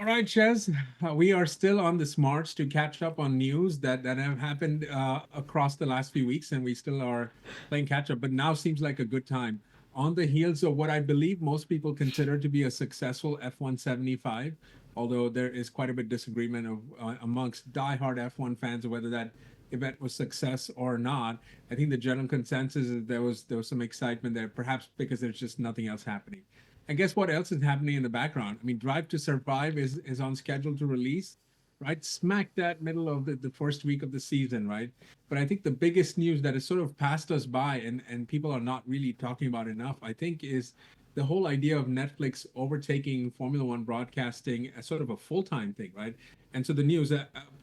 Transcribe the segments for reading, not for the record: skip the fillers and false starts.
All right, Shez, we are still on this march to catch up on news that have happened across the last few weeks, and we still are playing catch up. But now seems like a good time on the heels of what I believe most people consider to be a successful F175. Although there is quite a bit disagreement amongst diehard F1 fans of whether that event was success or not. I think the general consensus is there was some excitement there, perhaps because there's just nothing else happening. And guess what else is happening in the background? I mean, Drive to Survive is on schedule to release, right? Smack that middle of the first week of the season, right? But I think the biggest news that has sort of passed us by and people are not really talking about enough, I think, is the whole idea of Netflix overtaking Formula One broadcasting as sort of a full-time thing, right? And so the news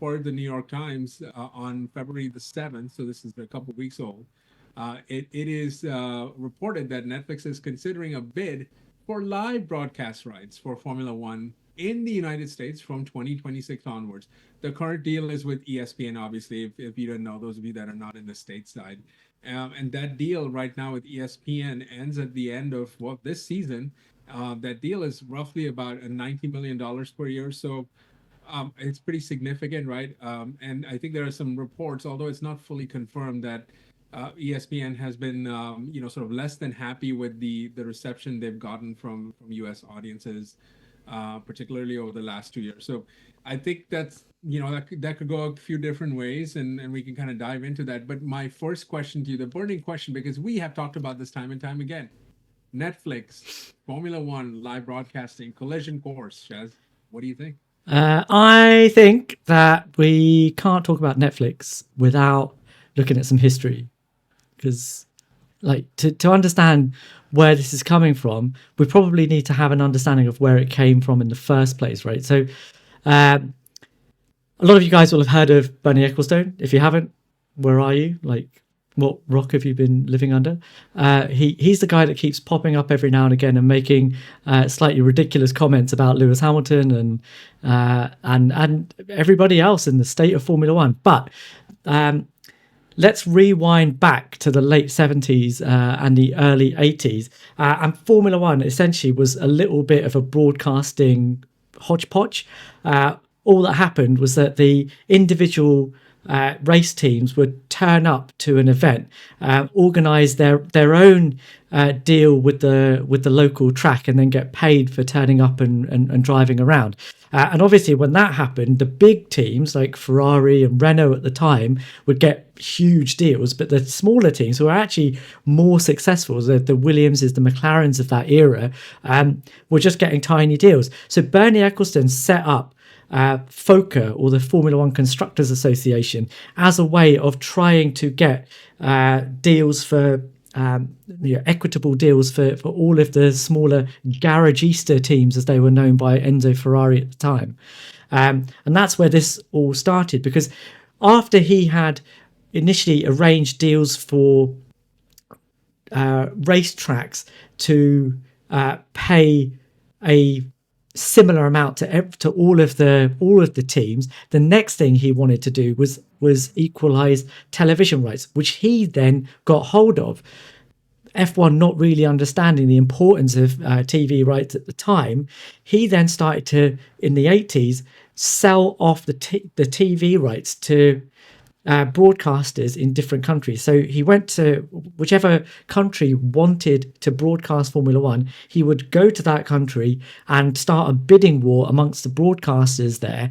for the New York Times on February the 7th, so this is a couple of weeks old, it is reported that Netflix is considering a bid for live broadcast rights for Formula One in the United States from 2026 onwards. The current deal is with ESPN, obviously, if you don't know, those of you that are not in the stateside. And that deal right now with ESPN ends at the end of this season. That deal is roughly about $90 million per year. So it's pretty significant, right? And I think there are some reports, although it's not fully confirmed, that ESPN has been, sort of less than happy with the reception they've gotten from U.S. audiences, particularly over the last 2 years. So I think that could go a few different ways, and we can kind of dive into that. But my first question to you, the burning question, because we have talked about this time and time again, Netflix, Formula One, live broadcasting, collision course. Shaz, what do you think? I think that we can't talk about Netflix without looking at some history, because like to understand where this is coming from, we probably need to have an understanding of where it came from in the first place, right? So a lot of you guys will have heard of Bernie Ecclestone. If you haven't, where are you? Like, what rock have you been living under? He's the guy that keeps popping up every now and again and making slightly ridiculous comments about Lewis Hamilton and everybody else in the state of Formula One. But let's rewind back to the late 70s and the early 80s. And Formula One essentially was a little bit of a broadcasting hodgepodge. All that happened was that the individual race teams would turn up to an event, organise their own deal with the local track, and then get paid for turning up and driving around. And obviously, when that happened, the big teams like Ferrari and Renault at the time would get huge deals, but the smaller teams who were actually more successful, the Williamses, the McLarens of that era, were just getting tiny deals. So Bernie Ecclestone set up FOCA, or the Formula One Constructors Association, as a way of trying to get deals for equitable deals for all of the smaller garagista teams, as they were known by Enzo Ferrari at the time. And that's where this all started, because after he had initially arranged deals for racetracks to pay a similar amount to all of the teams, the next thing he wanted to do was equalize television rights, which he then got hold of. F1 not really understanding the importance of TV rights at the time, he then started to, in the 80s, sell off the TV rights to broadcasters in different countries. So he went to whichever country wanted to broadcast Formula One, he would go to that country and start a bidding war amongst the broadcasters there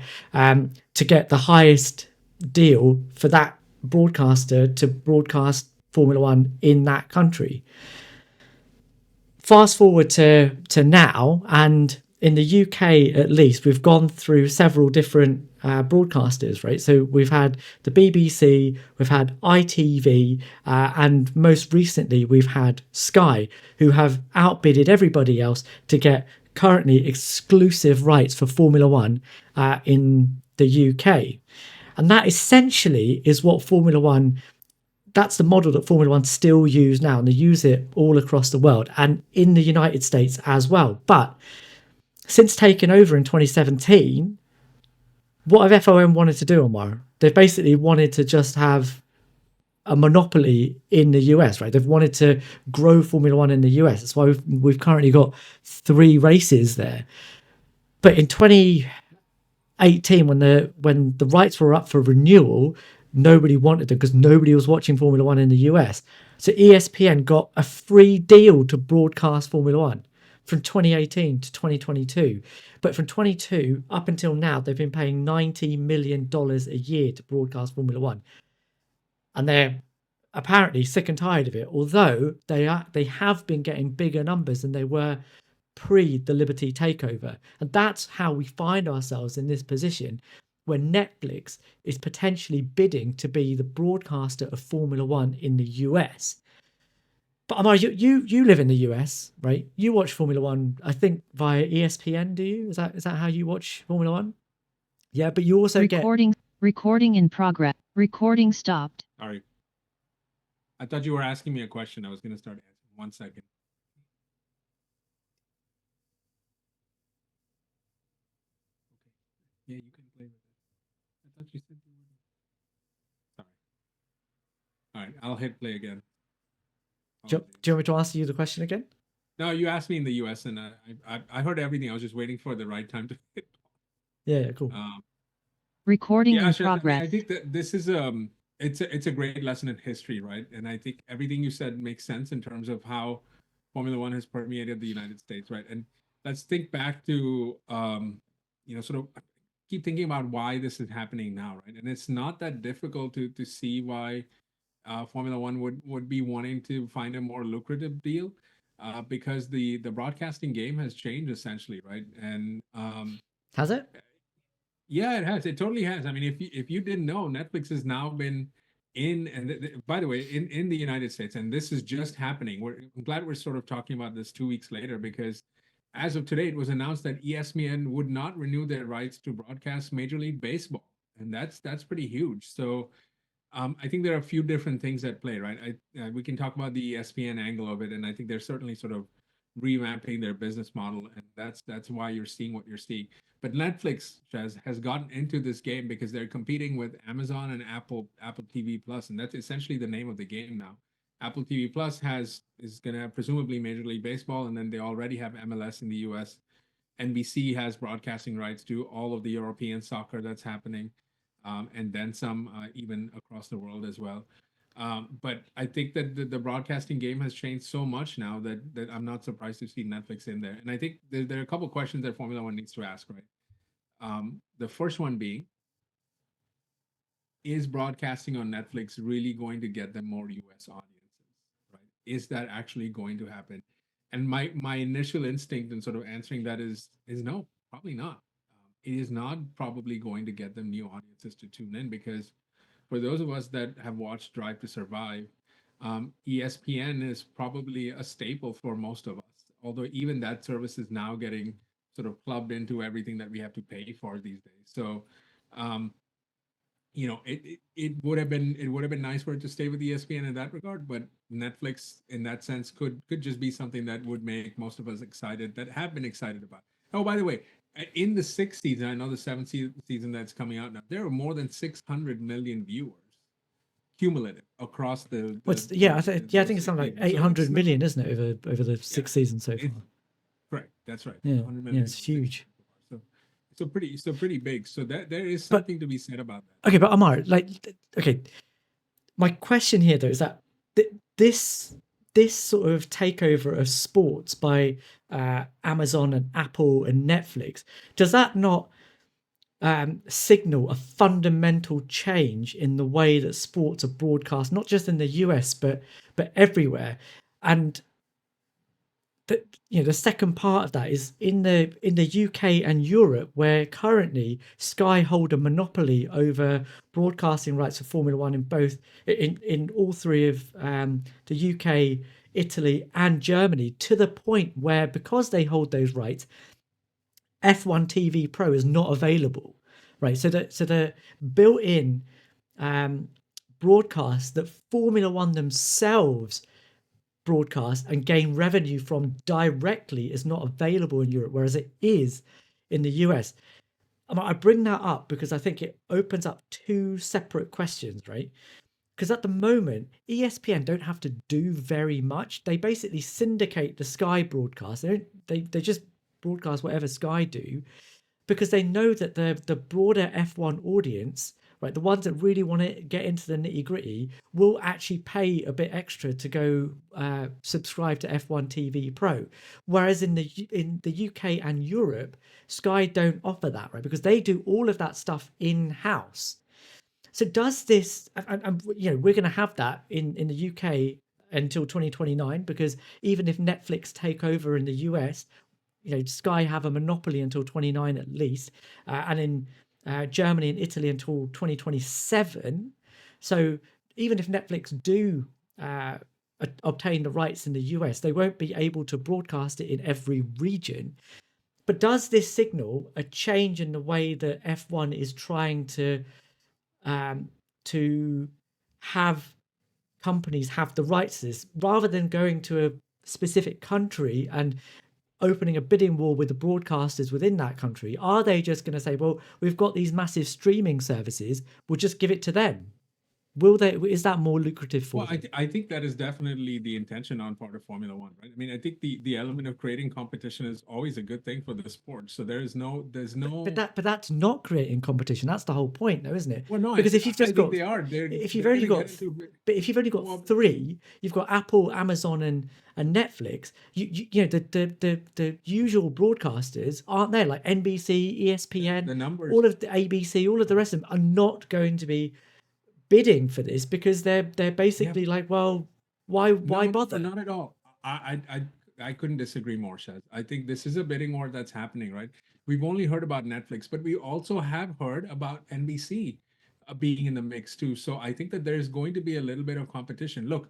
to get the highest deal for that broadcaster to broadcast Formula One in that country. Fast forward to now, and in the UK at least, we've gone through several different broadcasters, right? So we've had the BBC, we've had ITV, and most recently we've had Sky, who have outbidded everybody else to get currently exclusive rights for Formula One in the UK. And that essentially is what Formula One, that's the model that Formula One still use now, and they use it all across the world and in the United States as well. But since taking over in 2017, what have FOM wanted to do, Ammar? They've basically wanted to just have a monopoly in the US, right? They've wanted to grow Formula One in the US. That's why we've currently got 3 races there. But in 18 when the rights were up for renewal, nobody wanted them because nobody was watching Formula One in the US. So ESPN got a free deal to broadcast Formula One from 2018 to 2022. But from 22 up until now, they've been paying $90 million a year to broadcast Formula One. And they're apparently sick and tired of it, although they have been getting bigger numbers than they were pre the Liberty takeover. And that's how we find ourselves in this position where Netflix is potentially bidding to be the broadcaster of Formula One in the US. But Ammar, you live in the US, right? You watch Formula One, I think, via ESPN, do you? Is that how you watch Formula One? Yeah, but you also Recording in progress. Recording stopped. All right. I thought you were asking me a question. I was going to start answering. 1 second. Okay. Yeah, you can play with it. I thought you said you were. Sorry. All right. I'll hit play again. Do you want me to ask you the question again? No, you asked me in the US, and I heard everything. I was just waiting for the right time to hit. Yeah, cool. Recording in Shez, progress. I think that this is it's a great lesson in history, right? And I think everything you said makes sense in terms of how Formula One has permeated the United States, right? And let's think back to sort of keep thinking about why this is happening now, right? And it's not that difficult to see why Formula One would be wanting to find a more lucrative deal, because the broadcasting game has changed essentially, right? And Has it? yeah, it has. It totally has. I mean, if you didn't know, Netflix has now been in, and by the way, in the United States, and this is just happening. I'm glad we're sort of talking about this 2 weeks later, because as of today, it was announced that ESPN would not renew their rights to broadcast Major League Baseball, and that's pretty huge. So I think there are a few different things at play, right? We can talk about the ESPN angle of it, and I think they're certainly sort of revamping their business model, and that's why you're seeing what you're seeing. But Netflix has gotten into this game because they're competing with Amazon and Apple TV Plus, and that's essentially the name of the game now. Apple TV Plus is going to have presumably Major League Baseball, and then they already have MLS in the US. NBC has broadcasting rights to all of the European soccer that's happening, and then some, even across the world as well. But I think that the broadcasting game has changed so much now that I'm not surprised to see Netflix in there. And I think there are a couple of questions that Formula One needs to ask, right? The first one being, is broadcasting on Netflix really going to get them more US audiences, right? Is that actually going to happen? And my initial instinct in sort of answering that is no, probably not. It is not probably going to get them new audiences to tune in, because for those of us that have watched Drive to Survive, ESPN is probably a staple for most of us. Although even that service is now getting sort of clubbed into everything that we have to pay for these days. So, um, it would have been nice for it to stay with ESPN in that regard, but Netflix in that sense could just be something that would make most of us excited, that have been excited about. Oh, by the way, in the sixth season, I know the seventh season that's coming out now, there are more than 600 million viewers cumulative across I think it's something like seasons. So 800 it's not, million, isn't it, over the 6 seasons so far? correct. That's right. Yeah, 100 yeah, million it's over 6 huge. seasons so pretty big. So that there is But something to be said about that. okay, but Ammar, okay, my question here though is that this sort of takeover of sports by Amazon and Apple and Netflix, does that not signal a fundamental change in the way that sports are broadcast, not just in the US but everywhere? And the second part of that is in the UK and Europe, where currently Sky hold a monopoly over broadcasting rights for Formula One in all three of the UK, Italy, and Germany, to the point where, because they hold those rights, F1 TV Pro is not available, right? So the built-in broadcast that Formula One themselves broadcast and gain revenue from directly is not available in Europe, whereas it is in the US. I bring that up because I think it opens up two separate questions, right? Because at the moment, ESPN don't have to do very much. They basically syndicate the Sky broadcast. They just broadcast whatever Sky do. because they know that the broader F1 audience, right, the ones that really want to get into the nitty gritty, will actually pay a bit extra to go subscribe to F1 TV Pro. Whereas in the UK and Europe, Sky don't offer that, right, because they do all of that stuff in house. So does this, and we're going to have that in the UK until 2029, because even if Netflix take over in the US, Sky have a monopoly until 29 at least, and in Germany and Italy until 2027. So even if Netflix do obtain the rights in the US, they won't be able to broadcast it in every region. But does this signal a change in the way that F1 is trying um, to have companies have the rights to this, rather than going to a specific country and opening a bidding war with the broadcasters within that country? Are they just going to say, well, we've got these massive streaming services, we'll just give it to them? Will they? Is that more lucrative for Well, them? I think that is definitely the intention on part of Formula One, right? I mean, I think the element of creating competition is always a good thing for the sport. So there's But no. that's not creating competition. That's the whole point, though, isn't it? Well, no, Because if you've I just think got, they are. if you've They're only going to get got, into. but if you've only got Well, three, you've got Apple, Amazon, and Netflix. The usual broadcasters aren't there, like NBC, ESPN, the numbers. all of the ABC, all of the rest of them are not going to be bidding for this, because they're Yeah. basically like, well, why No, bother? not at all. I couldn't disagree more, Shaz. I think this is a bidding war that's happening, right? We've only heard about Netflix, but we also have heard about NBC being in the mix too. So I think that there's going to be a little bit of competition. Look,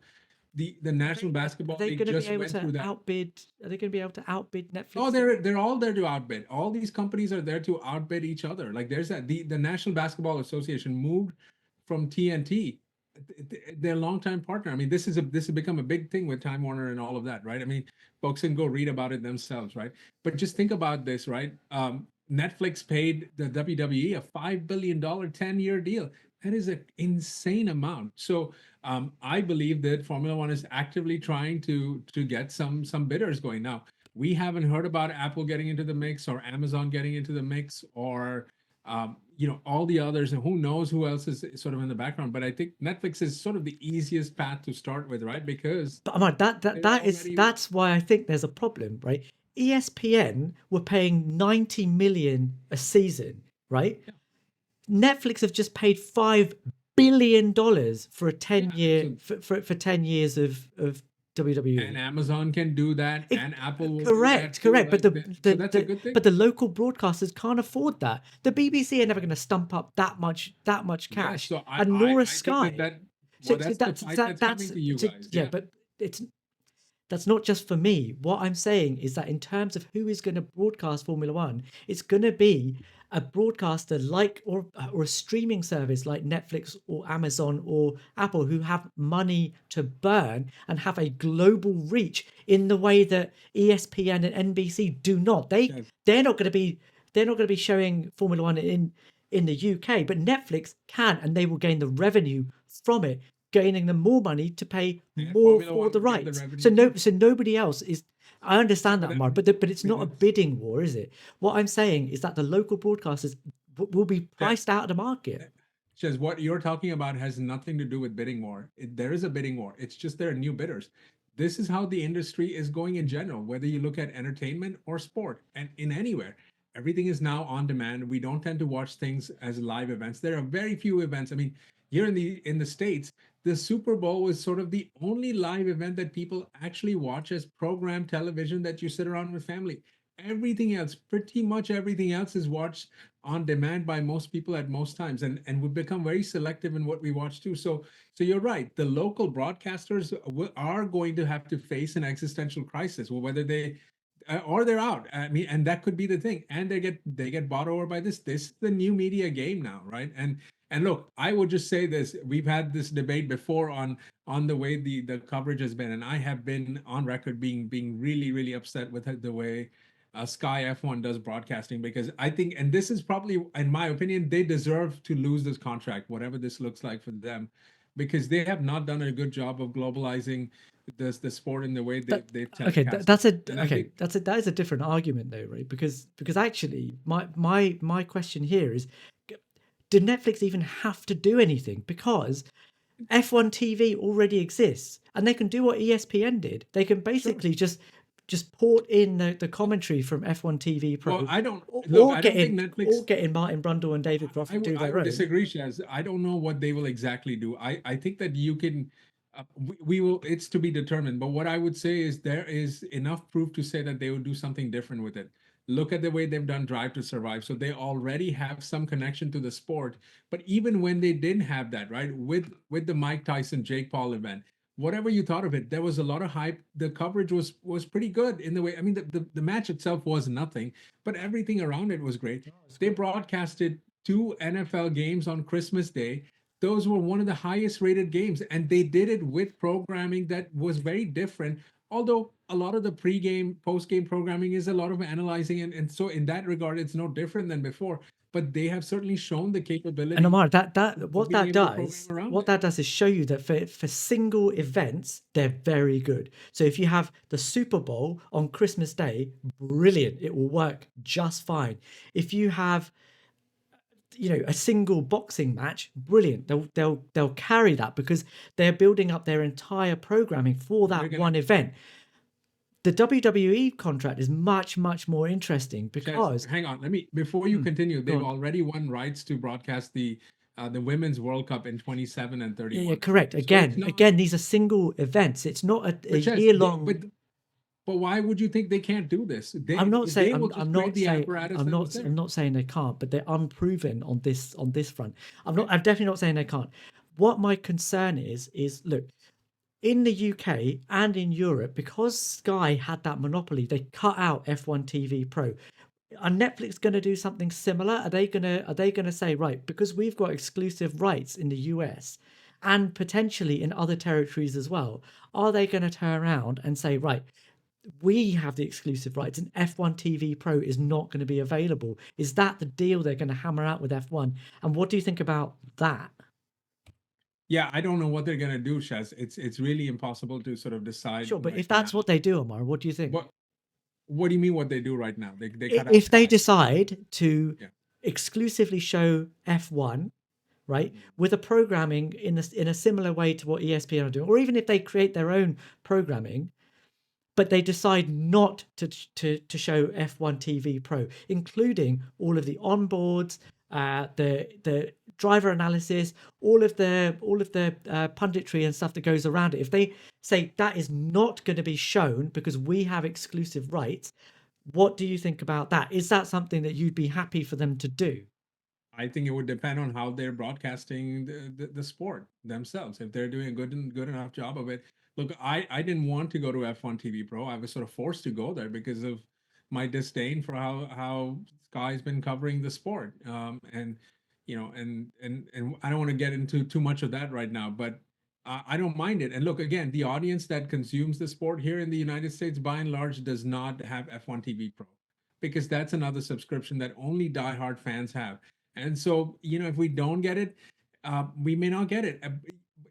the National Are Basketball they League going to be just able went to through that. outbid? Are they going to be able to outbid Oh, Netflix? they're all there to outbid. All these companies are there to outbid each other. Like there's that the National Basketball Association moved from TNT, their longtime partner. I mean, this has become a big thing with Time Warner and all of that, right? I mean, folks can go read about it themselves, right? But just think about this, right? Netflix paid the WWE a $5 billion 10-year deal. That is an insane amount. So I believe that Formula One is actively trying to get some bidders going now. We haven't heard about Apple getting into the mix or Amazon getting into the mix or all the others, and who knows who else is sort of in the background. But I think Netflix is sort of the easiest path to start with, right? Because But Ahmad, they're already. that's why I think there's a problem, right? ESPN were paying 90 million a season, right? Yeah, Netflix have just paid $5 billion for a 10 yeah. year So for 10 years of and WWE. Amazon can do that, It, and Apple will do that correct, too. correct. But Like so that's a good thing. but the local broadcasters can't afford that. The BBC are never going to stump up that much Yes. cash, So and nor is I think that Sky. well, that's the fight that's That's coming to you guys. yeah, Yeah. but it's that's not just for me. What I'm saying is that in terms of who is going to broadcast Formula One, it's going to be a broadcaster like or a streaming service like Netflix or Amazon or Apple, who have money to burn and have a global reach in the way that ESPN and NBC do not. Yes. They're not going to be showing Formula One in the UK, but Netflix can, and they will gain the revenue from it, gaining them more money to pay And more Formula for One the will get the rights. revenue too. So nobody else is. I understand But that, that, Mark, but it's not a that's bidding war, is it? What I'm saying is that the local broadcasters will be that priced out of the market. Says what you're talking about has nothing to do with bidding war. There is a bidding war. It's just there are new bidders. This is how the industry is going in general, whether you look at entertainment or sport and in anywhere. Everything is now on demand. We don't tend to watch things as live events. There are very few events. I mean, here in the States, the Super Bowl was sort of the only live event that people actually watch as program television that you sit around with family. Everything else, pretty much everything else, is watched on demand by most people at most times, and we've become very selective in what we watch too. So you're right, the local broadcasters are going to have to face an existential crisis. Well, whether they or they're out. I mean, and that could be the thing. And they get bought over by this is the new media game now, right? And look, I would just say this: we've had this debate before on the way the coverage has been, and I have been on record being really upset with the way Sky F1 does broadcasting, because I think, and this is probably, in my opinion, they deserve to lose this contract, whatever this looks like for them, because they have not done a good job of globalizing the sport in the way That they okay, telecast it. that's a And I okay, think that is a different argument though, right? Because actually, my question here is, g- did Netflix even have to do anything? Because F1 TV already exists, and they can do what ESPN did. They can sure. basically just port in the commentary from F1 TV Well, Pro, I don't look. I don't think or Netflix. get in Martin Brundle and David Croft to do I their would own. disagree, Shaz. I don't know what they will exactly do. I think that you can. We will. It's to be determined. But what I would say is there is enough proof to say that they would do something different with it. Look at the way they've done Drive to Survive. So they already have some connection to the sport. But even when they didn't have that, right, with the Mike Tyson Jake Paul event, whatever you thought of it, there was a lot of hype. The coverage was pretty good in the way. I mean, the match itself was nothing, but everything around it was great. Oh, it's They great. broadcasted two NFL games on Christmas Day. Those were one of the highest rated games, and they did it with programming that was very different. Although a lot of the pre-game, post-game programming is a lot of analyzing, and so in that regard, it's no different than before. But they have certainly shown the And capability Amar, that of being able to program around what it. that does is show you that for single events, they're very good. So if you have the Super Bowl on Christmas Day, brilliant. It will work just fine. If you have, a single boxing match, brilliant. They'll carry that because they're building up their entire programming for They're that gonna one event. The WWE contract is much, much more interesting Chaz, because hang on. Let me before you continue. go They've on. already won rights to broadcast the Women's World Cup in 27 and Yeah, yeah, 31. correct. So it's not. Again, these are single events. It's not a But Chaz, year long. but why would you think they can't do this? They will just create the apparatus that was I'm there. not saying they can't, but they're unproven on this front. I'm definitely not saying they can't. What my concern is look, in the UK and in Europe, because Sky had that monopoly, they cut out F1 TV Pro. Are Netflix going to do something similar? Are they gonna say, right, because we've got exclusive rights in the US and potentially in other territories as well, are they going to turn around and say, right, we have the exclusive rights and F1 TV Pro is not going to be available? Is that the deal they're going to hammer out with F1? And what do you think about that? Yeah, I don't know what they're gonna do, Shaz. It's really impossible to sort of decide Sure, but right if now. that's what they do, Omar, what do you think? What what do you mean what they do right now? They cut out If they Sky. decide to Yeah. exclusively show F1, right, with a programming in a similar way to what ESPN are doing, or even if they create their own programming, but they decide not to show F1 TV Pro, including all of the onboards, the driver analysis, all of the punditry and stuff that goes around it. If they say that is not going to be shown because we have exclusive rights, what do you think about that? Is that something that you'd be happy for them to do? I think it would depend on how they're broadcasting the sport themselves. If they're doing a good enough job of it. Look, I didn't want to go to F1 TV Pro. I was sort of forced to go there because of my disdain for how Sky's been covering the sport. And and I don't want to get into too much of that right now, but I don't mind it. And look, again, the audience that consumes the sport here in the United States, by and large, does not have F1 TV Pro because that's another subscription that only diehard fans have. And so, if we don't get it, we may not get it.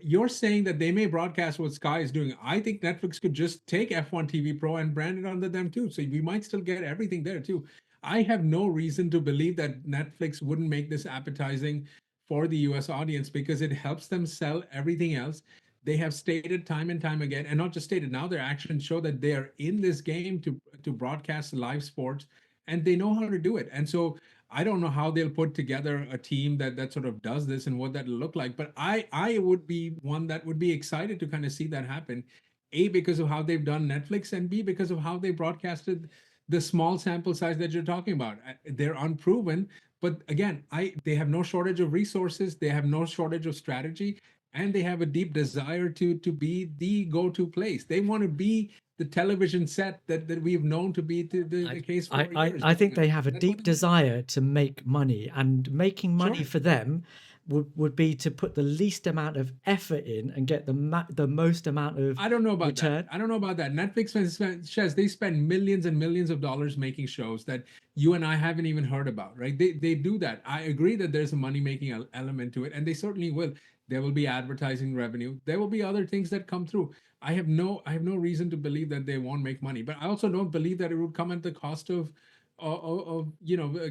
You're saying that they may broadcast what Sky is doing. I think Netflix could just take F1 TV Pro and brand it under them too. So we might still get everything there too. I have no reason to believe that Netflix wouldn't make this appetizing for the US audience because it helps them sell everything else. They have stated time and time again, and not just stated, now their actions show that they are in this game to broadcast live sports and they know how to do it. And so I don't know how they'll put together a team that sort of does this and what that'll look like. But I would be one that would be excited to kind of see that happen. A, because of how they've done Netflix, and B, because of how they broadcasted the small sample size that you're talking about. They're unproven, but again, I they have no shortage of resources, they have no shortage of strategy, and they have a deep desire to be the go-to place. They want to be the television set that we've known to be the case for years. I think they have a That's what deep they want. desire to make money, and making money Sure. for them would be to put the least amount of effort in and get the most amount of I don't know about that. return. I don't know about that. Netflix Shez, they spend millions and millions of dollars making shows that you and I haven't even heard about, right? They do that. I agree that there's a money making element to it, and they certainly will. There will be advertising revenue. There will be other things that come through. I have no reason to believe that they won't make money. But I also don't believe that it would come at the cost of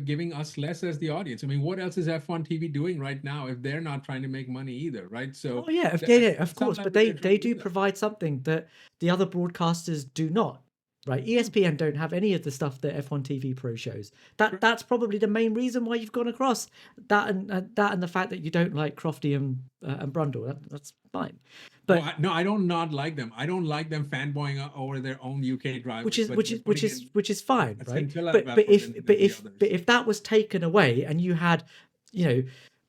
giving us less as the audience. I mean, what else is F1 TV doing right now if they're not trying to make money either, right? So Oh yeah, I yeah, think of at some course. But level they they're trying they to do do that. provide something that the other broadcasters do not. Right? ESPN don't have any of the stuff that F1 TV Pro shows. That's probably the main reason why you've gone across that and the fact that you don't like Crofty and Brundle. That's fine. No, But no, I don't not like them. I don't like them fanboying over their own UK which drivers, is which is but which putting is in which is fine, a right? scintilla of But effort in the but others. if that was taken away and you had, you know,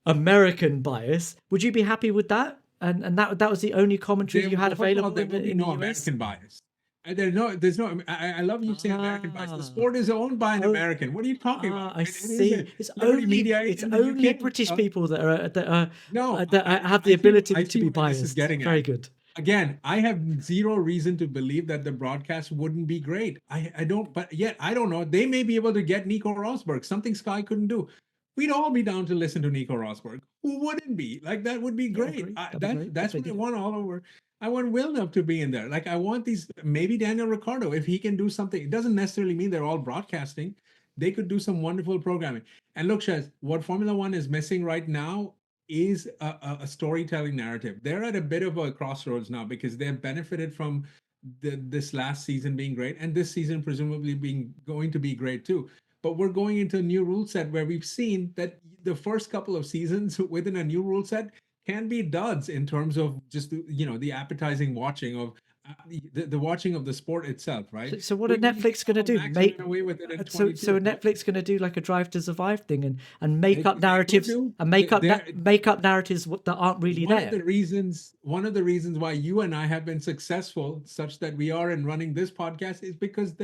American bias, would you be happy with that? And that was the only commentary you had Well, first of all, available there will be in the no US. American bias. And there's no. I love you saying American bias. The Ah, sport is owned by an oh, American. What are you talking about? I It is a see. It's Liberty only Media it's in the only UK. British people No, have the I ability to see be where this is biased. getting Very at. good. Again, I have zero reason to believe that the broadcast wouldn't be great. I don't, but yet I don't know. They may be able to get Nico Rosberg, something Sky couldn't do. We'd all be down to listen to Nico Rosberg. Who wouldn't be? Like that would be Yeah, great. agree. That'd be great if That's they what I did it. want all over. I want Villeneuve to be in there. Like I want these maybe Daniel Ricciardo if he can do something. It doesn't necessarily mean they're all broadcasting. They could do some wonderful programming. And look, Shez, what Formula One is missing right now is a storytelling narrative. They're at a bit of a crossroads now because they've benefited from this last season being great and this season presumably being going to be great too. But we're going into a new rule set where we've seen that the first couple of seasons within a new rule set can be duds in terms of just the appetizing watching of the watching of the sport itself, right? So what are We Netflix going to saw do? Max run Make away with it in so 22. are Netflix going to do like a Drive to Survive thing and make up They could narratives do. and They're make up narratives that aren't really there. one of the reasons why you and I have been successful such that we are in running this podcast is because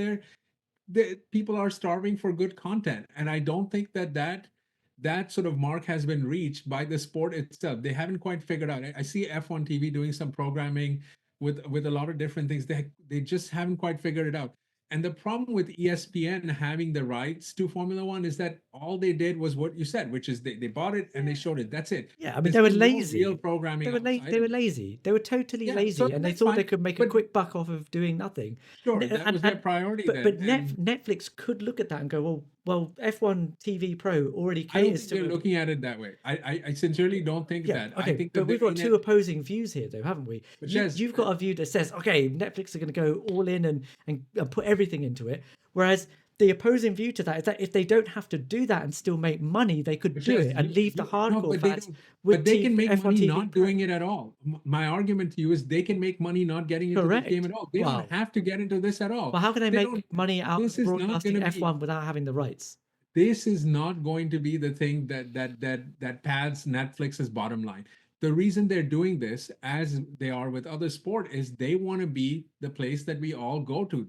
people are starving for good content, and I don't think that sort of mark has been reached by the sport itself. They haven't quite figured out. I see F1 TV doing some programming with a lot of different things. They just haven't quite figured it out. And the problem with ESPN having the rights to Formula One is that all they did was what you said, which is they bought it and they Yeah. showed it. That's it. Yeah, I mean There's they were been no real lazy. programming outside They were of it. lazy. They were totally Yeah, so lazy, and they that's thought they fine. could make a But quick buck off of doing nothing. sure, that was their And priority then. And Netflix could look at that and go, well, F1 TV Pro already I don't caters think to they're a looking at it that way. I sincerely don't think yeah, that. I okay, think but that we've they're got in two it. opposing views here, though, haven't we? But Shez, You've got a view that says, okay, Netflix are going to go all in and put everything into it, whereas the opposing view to that is that if they don't have to do that and still make money, they could but do Shez, it and leave the you no, hardcore but they fans don't. with But they can make F1 money TV not Pro. doing it at all. My argument to you is they can make money not getting into this game Correct. at all. They don't Wow. have to get into this at all. Well, how can they They make don't. money out This of is not going broadcasting to be. F1 without having the rights? This is not going to be the thing that pads Netflix's bottom line. The reason they're doing this, as they are with other sport, is they want to be the place that we all go to.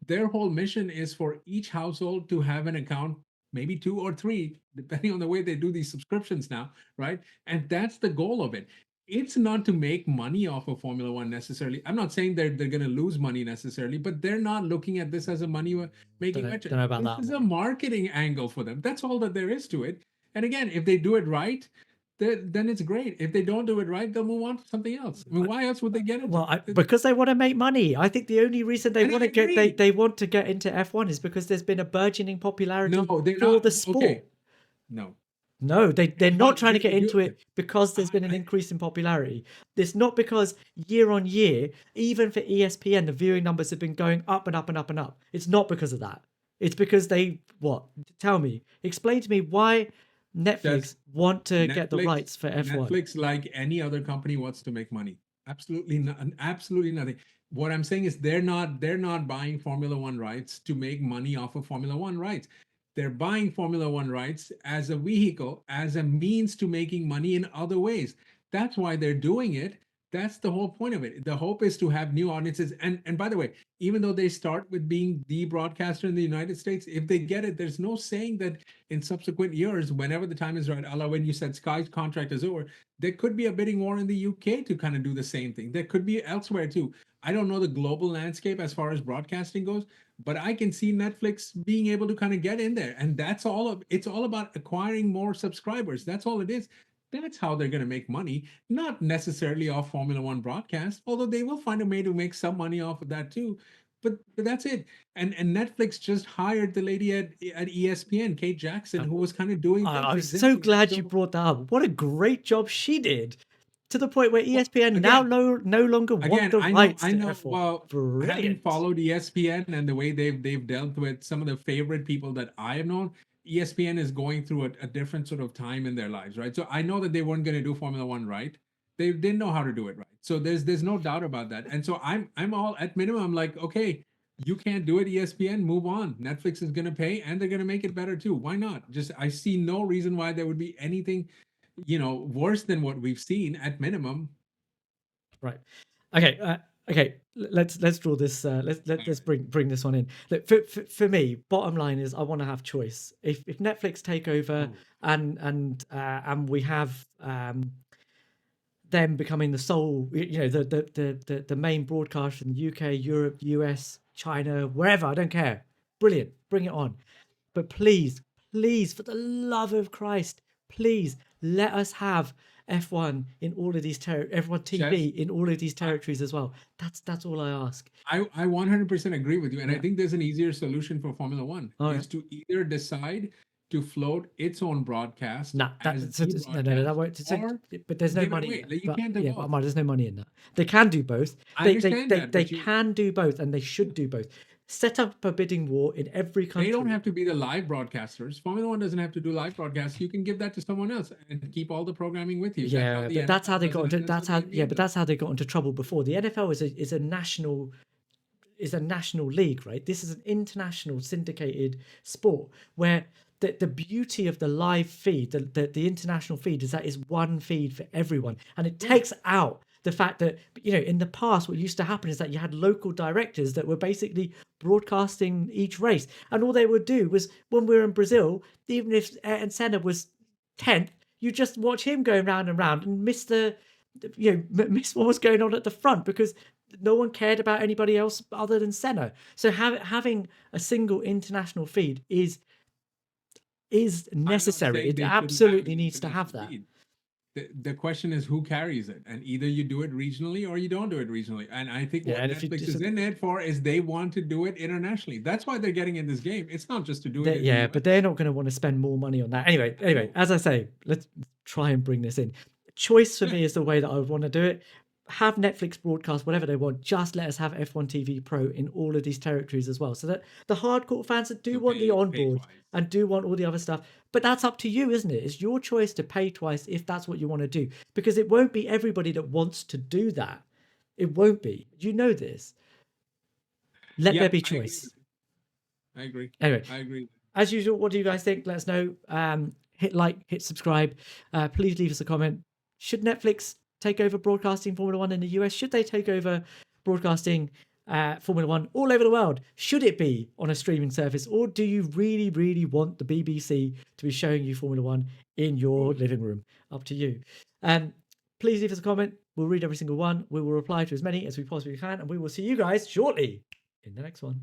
Their whole mission is for each household to have an account, maybe two or three, depending on the way they do these subscriptions now, right? And that's the goal of it. It's not to make money off of Formula One necessarily. I'm not saying they're going to lose money necessarily, but they're not looking at this as a money making venture. Don't know about This that is a one. marketing angle for them. That's all that there is to it. And again, if they do it right, then it's great. If they don't do it right, they'll move on to something else. I mean, why else would they get into Well, it? because they want to make money. I think the only reason they And want I to get agree. they want to get into F1 is because there's been a burgeoning No, popularity they're for not. the sport. Okay, no. No, they're not F1, trying to get into you it because there's been an increase in popularity. It's not because year on year, even for ESPN, the viewing numbers have been going up and up and up and up. It's not because of that. It's because they what? Tell me, explain to me why Netflix just want to get the Netflix, rights for F1. Netflix, like any other company, wants to make money. Absolutely not, absolutely nothing. What I'm saying is they're not buying Formula One rights to make money off of Formula One rights. They're buying Formula One rights as a vehicle, as a means to making money in other ways. That's why they're doing it. That's the whole point of it. The hope is to have new audiences. And by the way, even though they start with being the broadcaster in the United States, if they get it, there's no saying that in subsequent years, whenever the time is right, Allah, when you said Sky's contract is over, there could be a bidding war in the UK to kind of do the same thing. There could be elsewhere too. I don't know the global landscape as far as broadcasting goes, but I can see Netflix being able to kind of get in there. And that's all of it's all about acquiring more subscribers. That's all it is. That's how they're going to make money, not necessarily off Formula One broadcast, although they will find a way to make some money off of that too. But that's it. And Netflix just hired the lady at ESPN, Kate Jackson, who was kind of doing things I'm so exactly that. glad you So brought that up. What a great job she did, to the point where well, ESPN now again, no longer want again, the rights I to know. F1. Well, having Brilliant. followed ESPN and the way they've dealt with some of the favorite people that I have known, ESPN is going through a different sort of time in their lives, right? So I know that they weren't going to do Formula One right. They didn't know how to do it right. So there's no doubt about that. And so I'm all at minimum. I'm like, okay, you can't do it, ESPN. Move on. Netflix is going to pay, and they're going to make it better too. Why not? Just I see no reason why there would be anything, worse than what we've seen at minimum. Right. Okay. Okay. Let's draw this. Let's bring this one in. Look, for me, bottom line is I want to have choice. If Netflix take over and we have them becoming the sole, the main broadcaster in the UK, Europe, US, China, wherever, I don't care. Brilliant. Bring it on. But please, please, for the love of Christ, please let us have F1 in all of these F1 TV Shez, in all of these territories as well. That's all I ask. I 100% agree with you, and I Yeah. think there's an easier solution for Formula One Oh, is to either decide to float its own broadcast no, as so, the no, that broadcast, won't. or But there's no give it money in away. that. Like, you But can't do yeah, but both. Amar, there's no money in that. They can do both. I understand that, They but can do both, and they should do both. Set up a bidding war in every they don't country. have to be the live broadcasters. Formula One doesn't have to do live broadcasts. You can give that to someone else and keep all the programming with you. That's how Yeah, the but that's how NFL they does got it, into. and that's how the NBA But does. that's how they got into trouble before. The NFL is a national league, right? This is an international syndicated sport where the beauty of the live feed, the international feed, is that is one feed for everyone, and it takes out the fact that in the past what used to happen is that you had local directors that were basically broadcasting each race, and all they would do was, when we were in Brazil, even if Ayrton Senna was 10th, you just watch him going round and round and miss miss what was going on at the front, because no one cared about anybody else other than Senna. So having a single international feed is I'm not necessary. saying It they shouldn't have absolutely an needs to have international that. feed. The question is who carries it, and either you do it regionally or you don't do it regionally. And I think Yeah, what and if you Netflix just is in it for is they want to do it internationally. That's why they're getting in this game. It's not just to do it in the yeah, US. but they're not going to want to spend more money on that. Anyway, as I say, let's try and bring this in. Choice for Yeah. me is the way that I would want to do it. Have Netflix broadcast whatever they want. Just let us have F1 TV Pro in all of these territories as well, so that the hardcore fans that do To want the pay onboard twice. and do want all the other stuff. But that's up to you, isn't it? It's your choice to pay twice if that's what you want to do, because it won't be everybody that wants to do that. It won't be. You know this. Let Yeah, there be I agree choice. with you. I agree. Anyway, I agree. as usual, what do you guys think? Let us know. Hit like, hit subscribe. Please leave us a comment. Should Netflix take over broadcasting Formula One in the US? Should they take over broadcasting Formula One all over the world? Should it be on a streaming service, or do you really, really want the BBC to be showing you Formula One in your living room? Up to you. Please leave us a comment. We'll read every single one. We will reply to as many as we possibly can, and we will see you guys shortly in the next one.